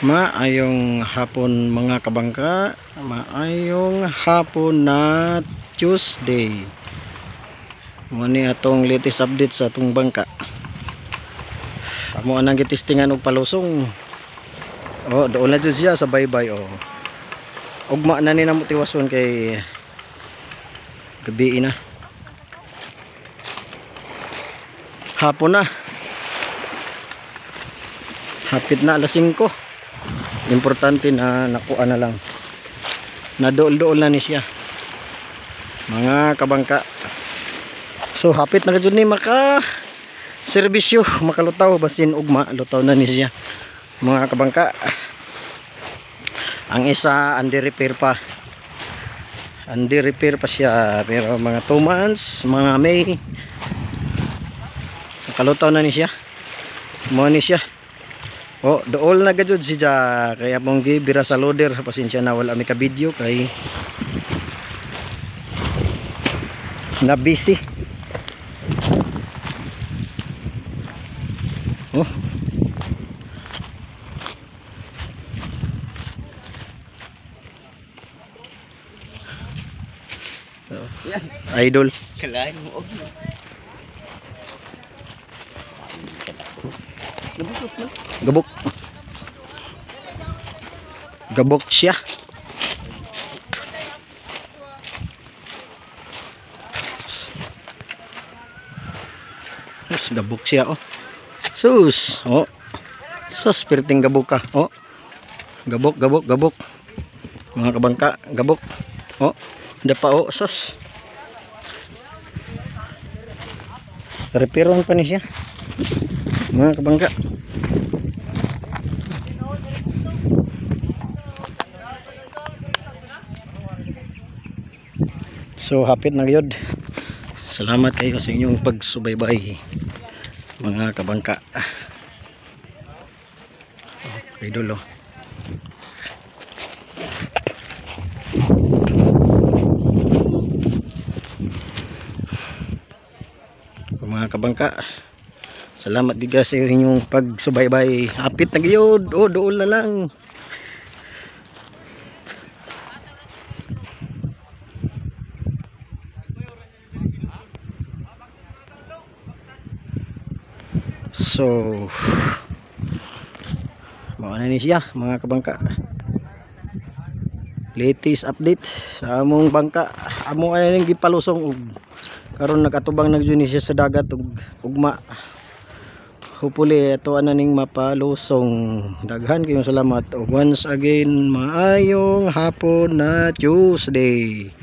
Maayong hapon mga kabangka, maayong hapon na Tuesday. Muni atong latest update sa atong bangka. Amo anang gitistingan og palusong. Oh, doon na jud siya sa baybay oh. Ugma na ni namo tiwason kay gabi na. Hapon na. Hapit na alas 5. Importante na nakuha na lang. Nadool-dool na ni siya. Mga kabangka. So hapit na gud ni maka serbisyo, makalutaw basin ugma lutaw na ni siya. Mga kabangka. Ang isa under repair pa. Under repair pa siya pero mga 2 months, mga May. Makalutaw na ni siya. Mo ni siya. Oh, dool na gajud siya kaya mong gibira sa loader. Pasensya na wala mi ka video kay na busy. Oh. Idol. Kalahin mo. Gabok. Gabok siya. Sus, gabok siya oh. Sus, oh. Sus, perting gabok ka. Oh. Gabok, gabok, gabok. Mga kabangka, gabok. Oh, hindi pa oh, sus. Repiron pa ni siya. Mga kabangka. So hapit na gyud. Salamat kayo sa inyong pagsubaybay mga kabangka. Okay dulo. Mga kabangka, salamat giga sa inyong pagsubaybay. Hapit na gyud. Oh, dool na lang. So mao na ni siya mga kabangka. Latest update sa among bangka. Amo ay ning gipalusong og karon nagatubang nagjud siya sa dagat og ugma. Hopefully ito ana ning mapalusong. Daghan kayong salamat. Once again, maayong hapon na Tuesday.